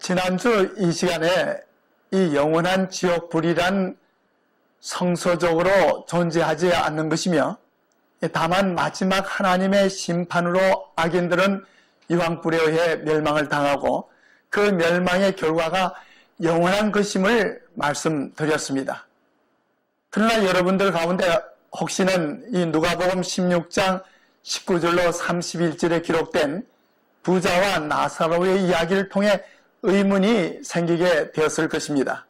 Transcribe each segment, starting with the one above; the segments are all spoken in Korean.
지난주 이 시간에 이 영원한 지옥불이란 성서적으로 존재하지 않는 것이며, 다만 마지막 하나님의 심판으로 악인들은 유황불에 의해 멸망을 당하고 그 멸망의 결과가 영원한 것임을 말씀드렸습니다. 그러나 여러분들 가운데 혹시는 이 누가복음 16장 19절로 31절에 기록된 부자와 나사로의 이야기를 통해 의문이 생기게 되었을 것입니다.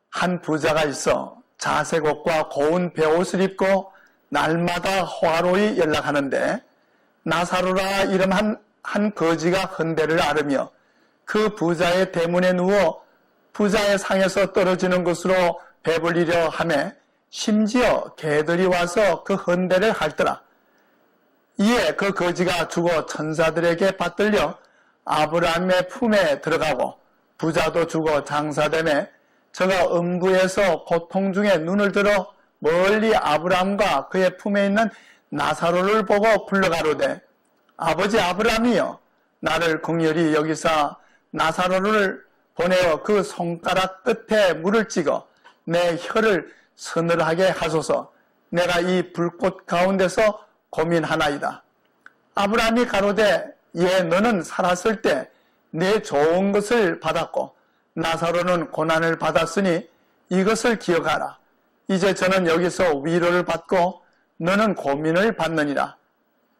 한 부자가 있어 자색 옷과 고운 베옷을 입고 날마다 호화로이 연락하는데 나사로라 이름 한 거지가 헌대를 앓으며 그 부자의 대문에 누워 부자의 상에서 떨어지는 것으로 배불리려 하며 심지어 개들이 와서 그 헌대를 핥더라. 이에 그 거지가 죽어 천사들에게 받들려 아브라함의 품에 들어가고 부자도 죽어 장사되매 저가 음부에서 고통 중에 눈을 들어 멀리 아브라함과 그의 품에 있는 나사로를 보고 불러가로되 아버지 아브라함이여 나를 긍휼히 여기사 나사로를 보내어 그 손가락 끝에 물을 찍어 내 혀를 서늘하게 하소서. 내가 이 불꽃 가운데서 고민하나이다. 아브라함이 가로되 예 너는 살았을 때 내 좋은 것을 받았고 나사로는 고난을 받았으니 이것을 기억하라. 이제 저는 여기서 위로를 받고 너는 고민을 받느니라.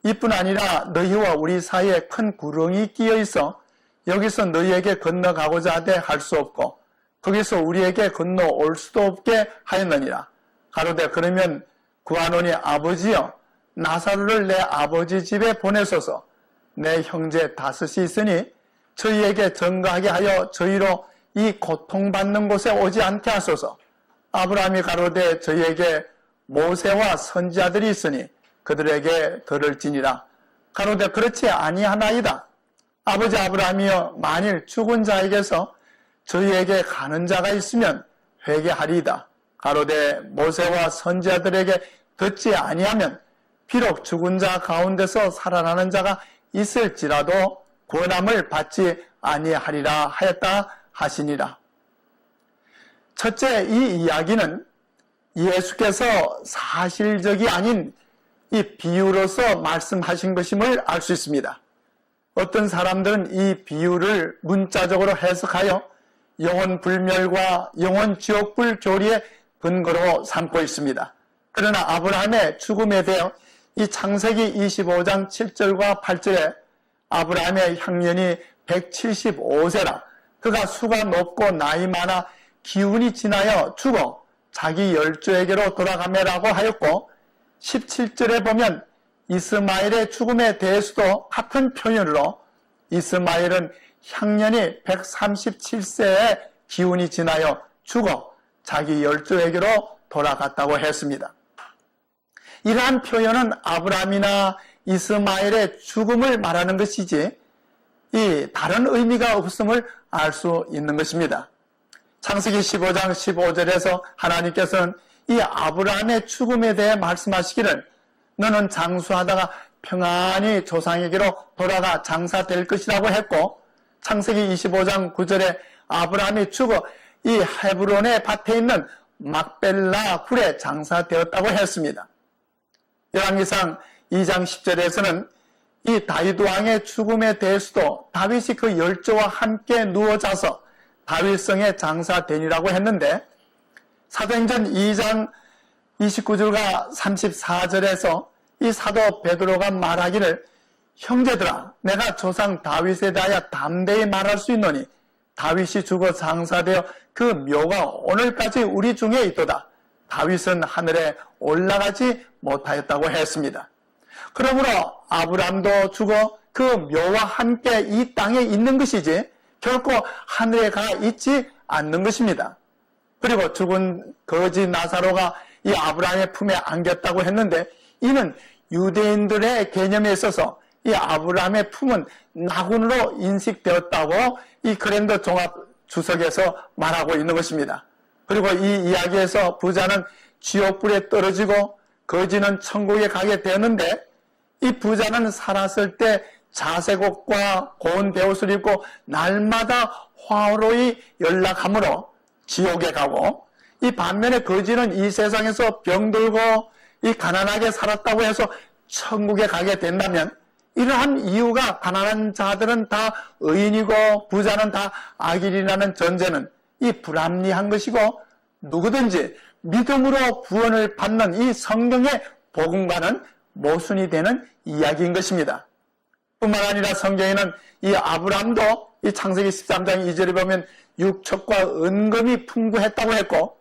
이뿐 아니라 너희와 우리 사이에 큰 구렁이 끼어 있어 여기서 너희에게 건너가고자 하되 할 수 없고 거기서 우리에게 건너올 수도 없게 하였느니라. 가로되 그러면 구하노니 아버지여 나사로를 내 아버지 집에 보내소서. 내 형제 다섯이 있으니 저희에게 전가하게 하여 저희로 이 고통받는 곳에 오지 않게 하소서. 아브라함이 가로되 저희에게 모세와 선지자들이 있으니 그들에게 들을지니라. 가로되 그렇지 아니하나이다. 아버지 아브라함이여 만일 죽은 자에게서 저희에게 가는 자가 있으면 회개하리이다. 가로되 모세와 선지자들에게 듣지 아니하면 비록 죽은 자 가운데서 살아나는 자가 있을지라도 구원함을 받지 아니하리라 하였다 하시니라. 첫째, 이 이야기는 예수께서 사실적이 아닌 이 비유로서 말씀하신 것임을 알 수 있습니다. 어떤 사람들은 이 비유를 문자적으로 해석하여 영혼 불멸과 영혼 지옥불 교리의 근거로 삼고 있습니다. 그러나 아브라함의 죽음에 대해 이 창세기 25장 7절과 8절에 아브라함의 향년이 175세라 그가 수가 높고 나이 많아 기운이 지나여 죽어 자기 열조에게로 돌아가매라고 하였고 17절에 보면 이스마엘의 죽음에 대해서도 같은 표현으로 이스마엘은 향년이 137세에 기운이 지나여 죽어 자기 열조에게로 돌아갔다고 했습니다. 이러한 표현은 아브라함이나 이스마엘의 죽음을 말하는 것이지 이 다른 의미가 없음을 알 수 있는 것입니다. 창세기 15장 15절에서 하나님께서는 이 아브라함의 죽음에 대해 말씀하시기를 너는 장수하다가 평안히 조상에게로 돌아가 장사될 것이라고 했고 창세기 25장 9절에 아브라함이 죽어 이 헤브론의 밭에 있는 막벨라 굴에 장사되었다고 했습니다. 열왕기상 2장 10절에서는 이 다윗 왕의 죽음에 대해서도 다윗이 그 열조와 함께 누워 자서 다윗성에 장사되니라고 했는데 사도행전 2장 29절과 34절에서 이 사도 베드로가 말하기를 형제들아 내가 조상 다윗에 대하여 담대히 말할 수 있노니 다윗이 죽어 장사되어 그 묘가 오늘까지 우리 중에 있도다. 다윗은 하늘에 올라가지 못하였다고 했습니다. 그러므로 아브라함도 죽어 그 묘와 함께 이 땅에 있는 것이지 결코 하늘에 가 있지 않는 것입니다. 그리고 죽은 거지 나사로가 이 아브라함의 품에 안겼다고 했는데 이는 유대인들의 개념에 있어서 이 아브라함의 품은 나군으로 인식되었다고 이 그랜드 종합 주석에서 말하고 있는 것입니다. 그리고 이 이야기에서 부자는 지옥불에 떨어지고 거지는 천국에 가게 되었는데 이 부자는 살았을 때 자색옷과 고운 베옷을 입고 날마다 화로히 연락하므로 지옥에 가고, 이 반면에 거지는 이 세상에서 병들고 이 가난하게 살았다고 해서 천국에 가게 된다면, 이러한 이유가 가난한 자들은 다 의인이고 부자는 다 악인이라는 전제는 이 불합리한 것이고, 누구든지 믿음으로 구원을 받는 이 성경의 복음과는 모순이 되는 이야기인 것입니다. 뿐만 아니라 성경에는 이 아브라함도 이 창세기 13장 2절에 보면 육척과 은금이 풍부했다고 했고,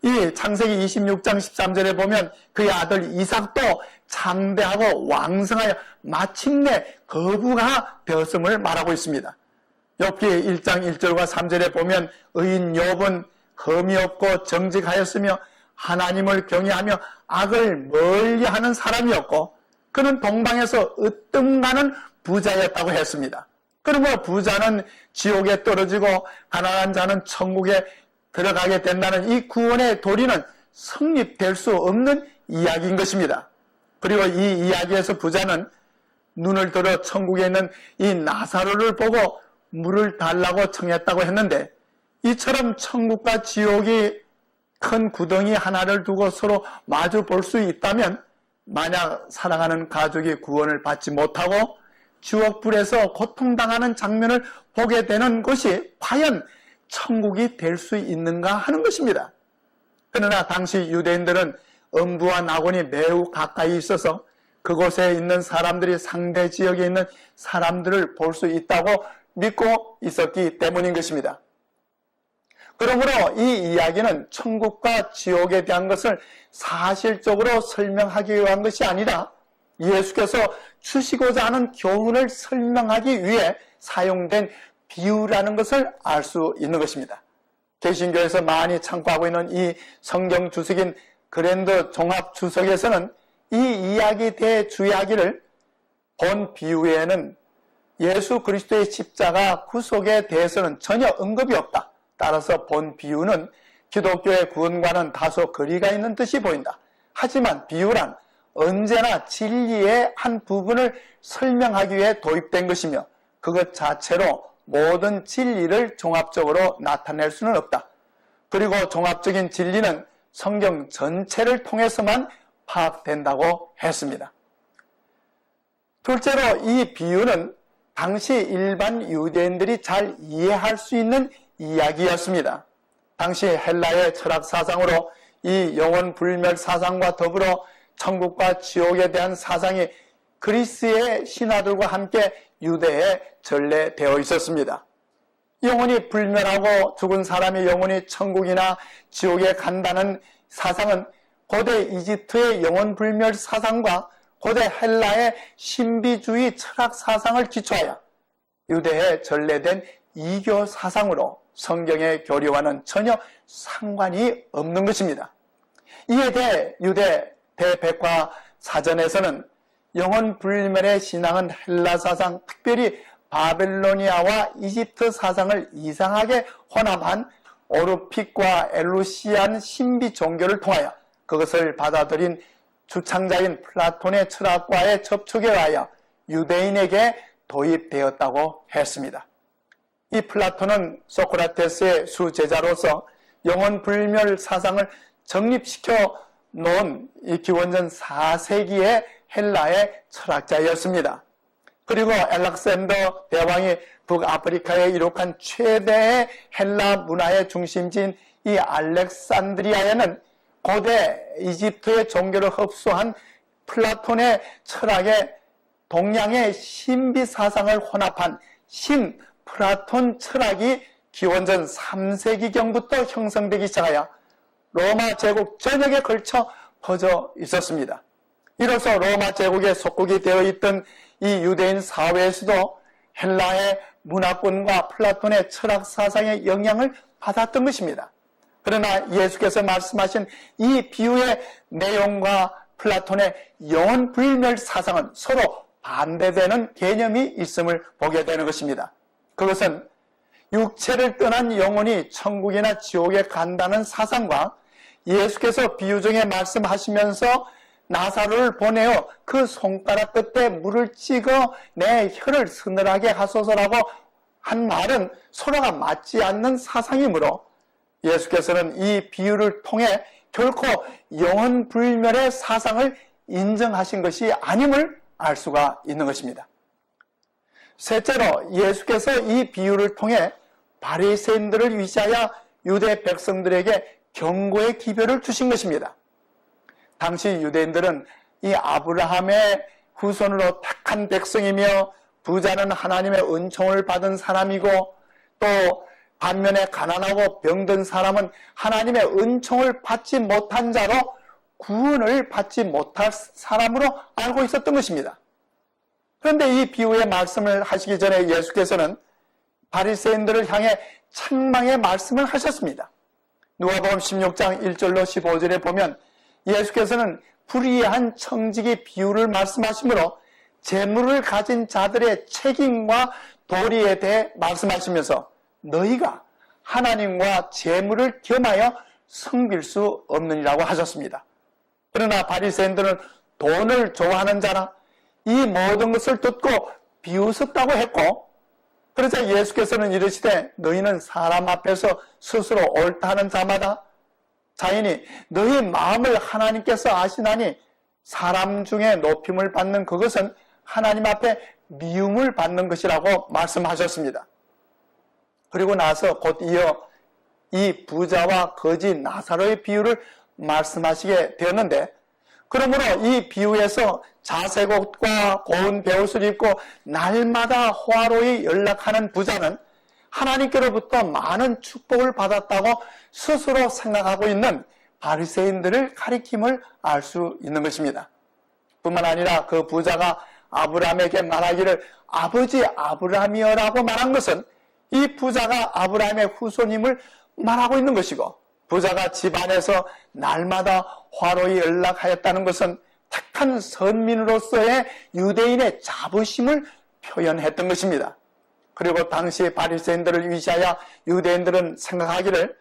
이 창세기 26장 13절에 보면 그의 아들 이삭도 장대하고 왕성하여 마침내 거부가 되었음을 말하고 있습니다. 욥기 1장 1절과 3절에 보면 의인 욥은 흠이 없고 정직하였으며 하나님을 경외하며 악을 멀리하는 사람이었고, 그는 동방에서 으뜸가는 부자였다고 했습니다. 그러므로 부자는 지옥에 떨어지고 가난한 자는 천국에 들어가게 된다는 이 구원의 도리는 성립될 수 없는 이야기인 것입니다. 그리고 이 이야기에서 부자는 눈을 들어 천국에 있는 이 나사로를 보고 물을 달라고 청했다고 했는데, 이처럼 천국과 지옥이 큰 구덩이 하나를 두고 서로 마주 볼 수 있다면, 만약 사랑하는 가족이 구원을 받지 못하고 지옥불에서 고통당하는 장면을 보게 되는 것이 과연 천국이 될 수 있는가 하는 것입니다. 그러나 당시 유대인들은 음부와 낙원이 매우 가까이 있어서 그곳에 있는 사람들이 상대 지역에 있는 사람들을 볼 수 있다고 믿고 있었기 때문인 것입니다. 그러므로 이 이야기는 천국과 지옥에 대한 것을 사실적으로 설명하기 위한 것이 아니라 예수께서 주시고자 하는 교훈을 설명하기 위해 사용된 비유라는 것을 알 수 있는 것입니다. 개신교에서 많이 참고하고 있는 이 성경 주석인 그랜드 종합 주석에서는 이 이야기 대주이야기를 본 비유에는 예수 그리스도의 십자가 구속에 대해서는 전혀 언급이 없다. 따라서 본 비유는 기독교의 구원과는 다소 거리가 있는 듯이 보인다. 하지만 비유란 언제나 진리의 한 부분을 설명하기 위해 도입된 것이며, 그것 자체로 모든 진리를 종합적으로 나타낼 수는 없다. 그리고 종합적인 진리는 성경 전체를 통해서만 파악된다고 했습니다. 둘째로 이 비유는 당시 일반 유대인들이 잘 이해할 수 있는 이야기였습니다. 당시 헬라의 철학 사상으로 이 영원 불멸 사상과 더불어 천국과 지옥에 대한 사상이 그리스의 신화들과 함께 유대에 전래되어 있었습니다. 영혼이 불멸하고 죽은 사람이 영혼이 천국이나 지옥에 간다는 사상은 고대 이집트의 영혼 불멸 사상과 고대 헬라의 신비주의 철학 사상을 기초하여 유대에 전래된 이교 사상으로 성경의 교리와는 전혀 상관이 없는 것입니다. 이에 대해 유대 대백과 사전에서는 영혼 불멸의 신앙은 헬라 사상, 특별히 바벨로니아와 이집트 사상을 이상하게 혼합한 오르픽과 엘루시안 신비 종교를 통하여 그것을 받아들인 주창자인 플라톤의 철학과의 접촉에 의하여 유대인에게 도입되었다고 했습니다. 이 플라톤은 소크라테스의 수제자로서 영혼 불멸 사상을 정립시켜 놓은 이 기원전 4세기의 헬라의 철학자였습니다. 그리고 알렉산더 대왕이 북아프리카에 이룩한 최대의 헬라 문화의 중심지인 이 알렉산드리아에는 고대 이집트의 종교를 흡수한 플라톤의 철학에 동양의 신비 사상을 혼합한 신 플라톤 철학이 기원전 3세기경부터 형성되기 시작하여 로마 제국 전역에 걸쳐 퍼져 있었습니다. 이로써 로마 제국의 속국이 되어 있던 이 유대인 사회에서도 헬라의 문화권과 플라톤의 철학 사상의 영향을 받았던 것입니다. 그러나 예수께서 말씀하신 이 비유의 내용과 플라톤의 영혼 불멸 사상은 서로 반대되는 개념이 있음을 보게 되는 것입니다. 그것은 육체를 떠난 영혼이 천국이나 지옥에 간다는 사상과 예수께서 비유 중에 말씀하시면서 나사로를 보내어 그 손가락 끝에 물을 찍어 내 혀를 서늘하게 하소서라고 한 말은 서로가 맞지 않는 사상이므로 예수께서는 이 비유를 통해 결코 영원불멸의 사상을 인정하신 것이 아님을 알 수가 있는 것입니다. 셋째로 예수께서 이 비유를 통해 바리새인들을 위시하여 유대 백성들에게 경고의 기별을 주신 것입니다. 당시 유대인들은 이 아브라함의 후손으로 택한 백성이며 부자는 하나님의 은총을 받은 사람이고 또 반면에 가난하고 병든 사람은 하나님의 은총을 받지 못한 자로 구원을 받지 못할 사람으로 알고 있었던 것입니다. 그런데 이 비유의 말씀을 하시기 전에 예수께서는 바리새인들을 향해 책망의 말씀을 하셨습니다. 누가복음 16장 1절로 15절에 보면 예수께서는 불의한 청지기 비유를 말씀하시므로 재물을 가진 자들의 책임과 도리에 대해 말씀하시면서 너희가 하나님과 재물을 겸하여 섬길 수 없느니라고 하셨습니다. 그러나 바리새인들은 돈을 좋아하는 자라 이 모든 것을 듣고 비웃었다고 했고, 그러자 예수께서는 이르시되 너희는 사람 앞에서 스스로 옳다 하는 자마다 자인이 너희 마음을 하나님께서 아시나니 사람 중에 높임을 받는 그것은 하나님 앞에 미움을 받는 것이라고 말씀하셨습니다. 그리고 나서 곧 이어 이 부자와 거지 나사로의 비유를 말씀하시게 되었는데, 그러므로 이 비유에서 자색 옷과 고운 베옷을 입고 날마다 호화로이 연락하는 부자는 하나님께로부터 많은 축복을 받았다고 스스로 생각하고 있는 바리새인들을 가리킴을 알 수 있는 것입니다. 뿐만 아니라 그 부자가 아브라함에게 말하기를 아버지 아브라함이여라고 말한 것은 이 부자가 아브라함의 후손임을 말하고 있는 것이고, 부자가 집안에서 날마다 화로이 연락하였다는 것은 택한 선민으로서의 유대인의 자부심을 표현했던 것입니다. 그리고 당시 바리새인들을 위시하여 유대인들은 생각하기를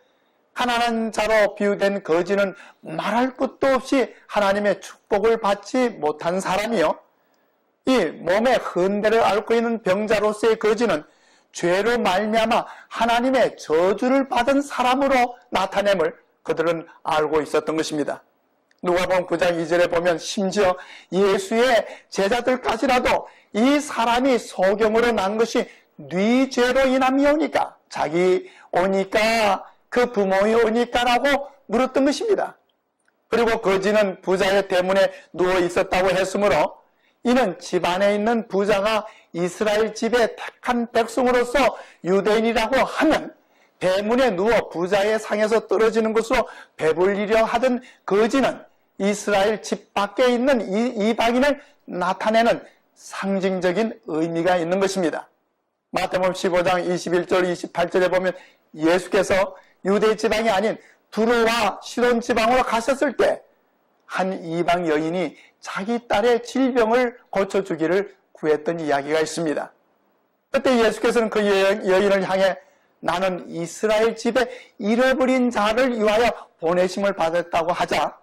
가난한 자로 비유된 거지는 말할 것도 없이 하나님의 축복을 받지 못한 사람이요, 이 몸에 흔대를 앓고 있는 병자로서의 거지는 죄로 말미암아 하나님의 저주를 받은 사람으로 나타냄을 그들은 알고 있었던 것입니다. 누가복음 9장 2절에 보면 심지어 예수의 제자들까지라도 이 사람이 소경으로 난 것이 네 죄로 인함이오니까, 자기 오니까 그 부모이 오니까라고 물었던 것입니다. 그리고 거지는 부자의 대문에 누워 있었다고 했으므로 이는 집안에 있는 부자가 이스라엘 집의 택한 백성으로서 유대인이라고 하면 대문에 누워 부자의 상에서 떨어지는 것으로 배불리려 하던 거지는 이스라엘 집 밖에 있는 이방인을 나타내는 상징적인 의미가 있는 것입니다. 마태복음 15장 21절 28절에 보면 예수께서 유대 지방이 아닌 두로와 시돈 지방으로 가셨을 때 한 이방 여인이 자기 딸의 질병을 고쳐주기를 구했던 이야기가 있습니다. 그때 예수께서는 그 여인을 향해 나는 이스라엘 집에 잃어버린 자를 위하여 보내심을 받았다고 하자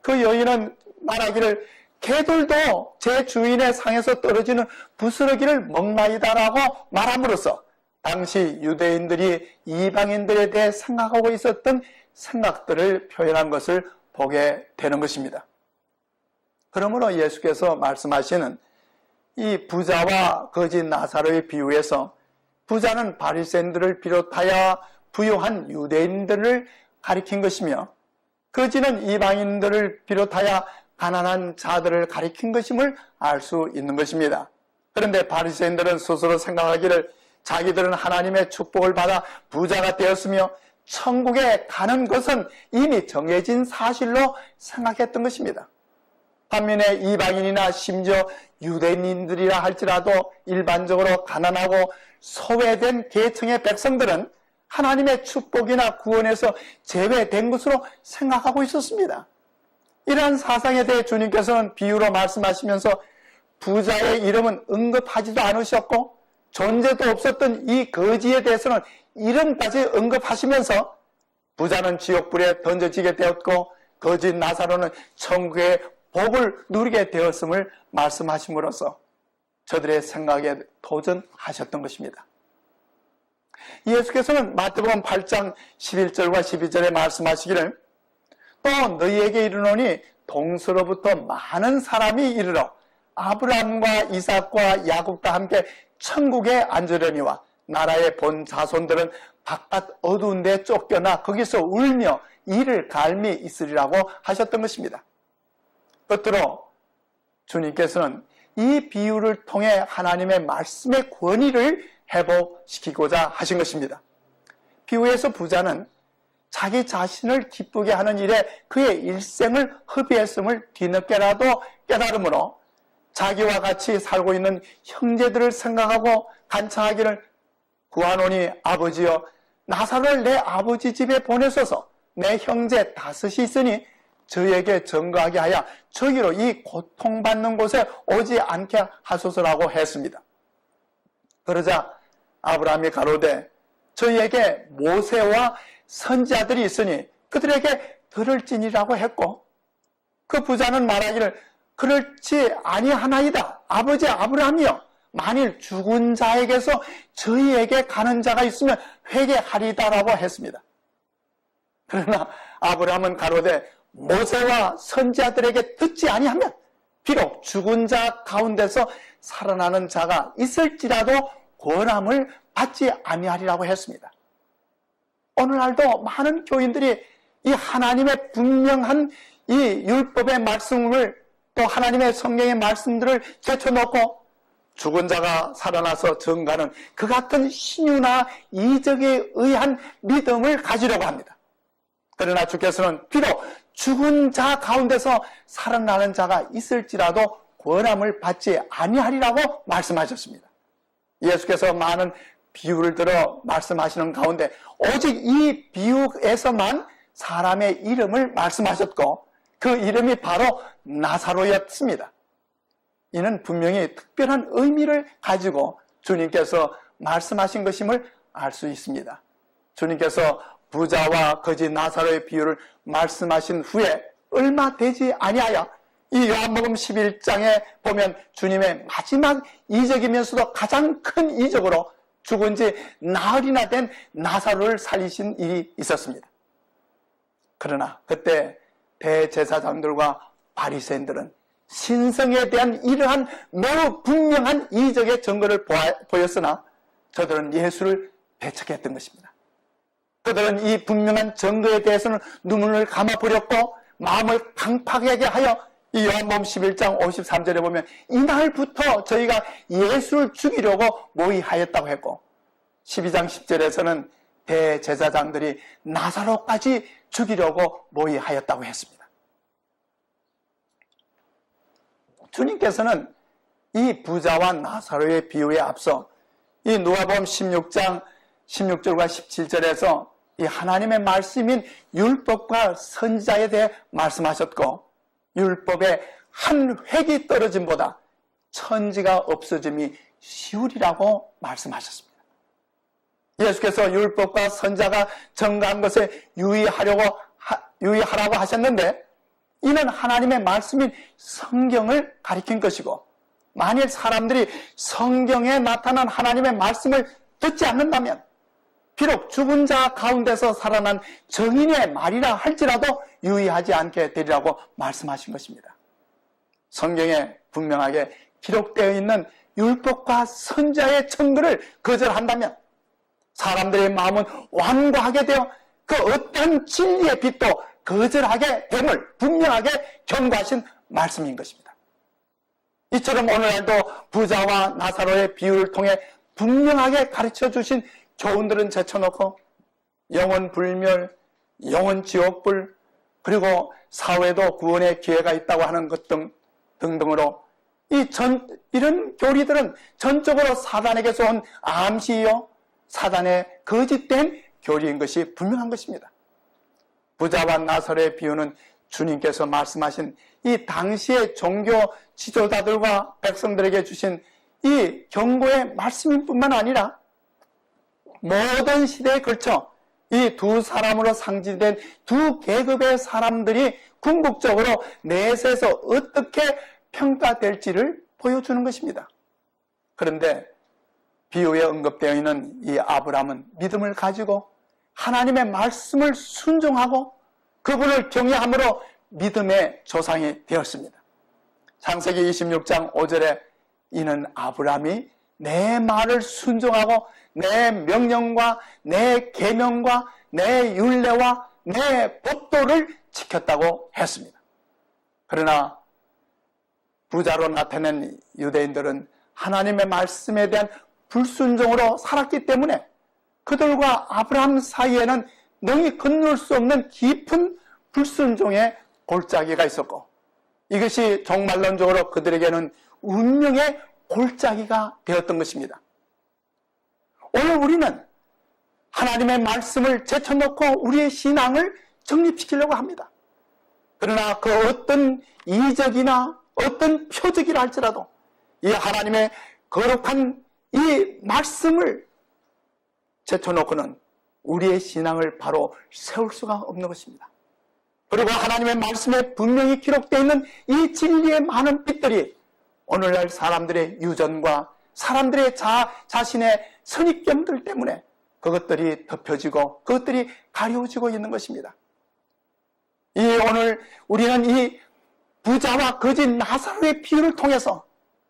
그 여인은 말하기를 개들도 제 주인의 상에서 떨어지는 부스러기를 먹나이다라고 말함으로써 당시 유대인들이 이방인들에 대해 생각하고 있었던 생각들을 표현한 것을 보게 되는 것입니다. 그러므로 예수께서 말씀하시는 이 부자와 거지 나사로의 비유에서 부자는 바리새인들을 비롯하여 부유한 유대인들을 가리킨 것이며 거지는 이방인들을 비롯하여 가난한 자들을 가리킨 것임을 알 수 있는 것입니다. 그런데 바리새인들은 스스로 생각하기를 자기들은 하나님의 축복을 받아 부자가 되었으며 천국에 가는 것은 이미 정해진 사실로 생각했던 것입니다. 반면에 이방인이나 심지어 유대인들이라 할지라도 일반적으로 가난하고 소외된 계층의 백성들은 하나님의 축복이나 구원에서 제외된 것으로 생각하고 있었습니다. 이러한 사상에 대해 주님께서는 비유로 말씀하시면서 부자의 이름은 언급하지도 않으셨고 존재도 없었던 이 거지에 대해서는 이름까지 언급하시면서 부자는 지옥불에 던져지게 되었고 거지 나사로는 천국에 복을 누리게 되었음을 말씀하심으로써 저들의 생각에 도전하셨던 것입니다. 예수께서는 마태복음 8장 11절과 12절에 말씀하시기를 또 너희에게 이르노니 동서로부터 많은 사람이 이르러 아브라함과 이삭과 야곱과 함께 천국에 앉으려니와 나라의 본 자손들은 바깥 어두운 데 쫓겨나 거기서 울며 이를 갈미 있으리라고 하셨던 것입니다. 끝으로 주님께서는 이 비유를 통해 하나님의 말씀의 권위를 회복시키고자 하신 것입니다. 비유에서 부자는 자기 자신을 기쁘게 하는 일에 그의 일생을 허비했음을 뒤늦게라도 깨달음으로 자기와 같이 살고 있는 형제들을 생각하고 간청하기를 구하노니 아버지여 나사로를 내 아버지 집에 보내소서 내 형제 다섯이 있으니 저에게 증거하게 하여 저기로 이 고통받는 곳에 오지 않게 하소서라고 했습니다. 그러자 아브라함이 가로되 저희에게 모세와 선지자들이 있으니 그들에게 들을지니라고 했고 그 부자는 말하기를 그렇지 아니하나이다. 아버지 아브라함이여 만일 죽은 자에게서 저희에게 가는 자가 있으면 회개하리다라고 했습니다. 그러나 아브라함은 가로되 모세와 선지자들에게 듣지 아니하면 비록 죽은 자 가운데서 살아나는 자가 있을지라도 권함을 받지 아니하리라고 했습니다. 오늘날도 많은 교인들이 이 하나님의 분명한 이 율법의 말씀을 또 하나님의 성경의 말씀들을 제쳐놓고 죽은 자가 살아나서 증가하는 그 같은 신유나 이적에 의한 믿음을 가지려고 합니다. 그러나 주께서는 비록 죽은 자 가운데서 살아나는 자가 있을지라도 권함을 받지 아니하리라고 말씀하셨습니다. 예수께서 많은 비유를 들어 말씀하시는 가운데 오직 이 비유에서만 사람의 이름을 말씀하셨고 그 이름이 바로 나사로였습니다. 이는 분명히 특별한 의미를 가지고 주님께서 말씀하신 것임을 알 수 있습니다. 주님께서 부자와 거지 나사로의 비유를 말씀하신 후에 얼마 되지 아니하여 이 요한복음 11장에 보면 주님의 마지막 이적이면서도 가장 큰 이적으로 죽은 지 나흘이나 된 나사로를 살리신 일이 있었습니다. 그러나 그때 대제사장들과 바리새인들은 신성에 대한 이러한 매우 분명한 이적의 증거를 보였으나 저들은 예수를 배척했던 것입니다. 그들은 이 분명한 증거에 대해서는 눈물을 감아버렸고 마음을 강팍하게 하여 이 요한복음 11장 53절에 보면 이날부터 저희가 예수를 죽이려고 모의하였다고 했고 12장 10절에서는 대제사장들이 나사로까지 죽이려고 모의하였다고 했습니다. 주님께서는 이 부자와 나사로의 비유에 앞서 이 누가복음 16장 16절과 17절에서 이 하나님의 말씀인 율법과 선지자에 대해 말씀하셨고 율법의 한 획이 떨어짐보다 천지가 없어짐이 쉬우리라고 말씀하셨습니다. 예수께서 율법과 선지자가 증거한 것에 유의하라고 하셨는데 이는 하나님의 말씀인 성경을 가리킨 것이고 만일 사람들이 성경에 나타난 하나님의 말씀을 듣지 않는다면 비록 죽은 자 가운데서 살아난 정인의 말이라 할지라도 유의하지 않게 되리라고 말씀하신 것입니다. 성경에 분명하게 기록되어 있는 율법과 선지자의 증거를 거절한다면 사람들의 마음은 완고하게 되어 그 어떤 진리의 빛도 거절하게 됨을 분명하게 경고하신 말씀인 것입니다. 이처럼 오늘날도 부자와 나사로의 비유를 통해 분명하게 가르쳐 주신 교훈들은 제쳐놓고 영혼 불멸, 영혼 지옥불, 그리고 사회도 구원의 기회가 있다고 하는 것 등등으로 이런 교리들은 전적으로 사단에게서 온 암시요 사단의 거짓된 교리인 것이 분명한 것입니다. 부자와 나사로의 비유는 주님께서 말씀하신 이 당시의 종교 지도자들과 백성들에게 주신 이 경고의 말씀일 뿐만 아니라 모든 시대에 걸쳐 이 두 사람으로 상징된 두 계급의 사람들이 궁극적으로 내세에서 어떻게 평가될지를 보여주는 것입니다. 그런데 비유에 언급되어 있는 이 아브라함은 믿음을 가지고 하나님의 말씀을 순종하고 그분을 경외함으로 믿음의 조상이 되었습니다. 창세기 26장 5절에 이는 아브라함이 내 말을 순종하고 내 명령과 내 계명과 내 율례와 내 법도를 지켰다고 했습니다. 그러나 부자로 나타낸 유대인들은 하나님의 말씀에 대한 불순종으로 살았기 때문에 그들과 아브라함 사이에는 능히 건널 수 없는 깊은 불순종의 골짜기가 있었고 이것이 종말론적으로 그들에게는 운명의 골짜기가 되었던 것입니다. 오늘 우리는 하나님의 말씀을 제쳐놓고 우리의 신앙을 정립시키려고 합니다. 그러나 그 어떤 이적이나 어떤 표적이라 할지라도 이 하나님의 거룩한 이 말씀을 제쳐놓고는 우리의 신앙을 바로 세울 수가 없는 것입니다. 그리고 하나님의 말씀에 분명히 기록되어 있는 이 진리의 많은 빛들이 오늘날 사람들의 유전과 사람들의 자신의 선입견들 때문에 그것들이 덮여지고 그것들이 가려워지고 있는 것입니다. 오늘 우리는 이 부자와 거지 나사로의 비유를 통해서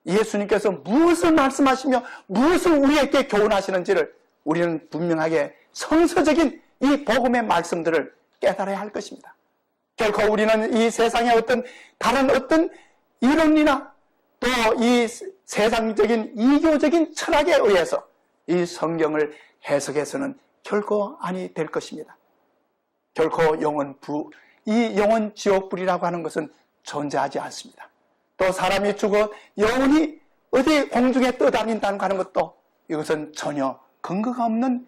예수님께서 무엇을 말씀하시며 무엇을 우리에게 교훈하시는지를 우리는 분명하게 성서적인 이 복음의 말씀들을 깨달아야 할 것입니다. 결코 우리는 이 세상의 다른 어떤 이론이나 또 이 세상적인 이교적인 철학에 의해서 이 성경을 해석해서는 결코 아니 될 것입니다. 결코 이 영원 지옥불이라고 하는 것은 존재하지 않습니다. 또 사람이 죽어 영원히 어디 공중에 떠다닌다는 하는 것도 이것은 전혀 근거가 없는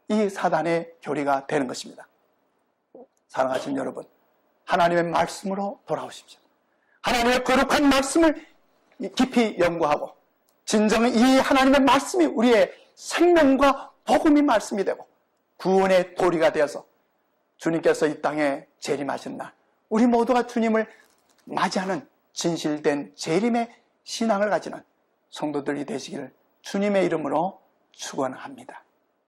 이 사단의 교리가 되는 것입니다. 사랑하시는 여러분, 하나님의 말씀으로 돌아오십시오. 하나님의 거룩한 말씀을 깊이 연구하고 진정 이 하나님의 말씀이 우리의 생명과 복음의 말씀이 되고 구원의 도리가 되어서 주님께서 이 땅에 재림하신 날 우리 모두가 주님을 맞이하는 진실된 재림의 신앙을 가지는 성도들이 되시기를 주님의 이름으로 축원합니다.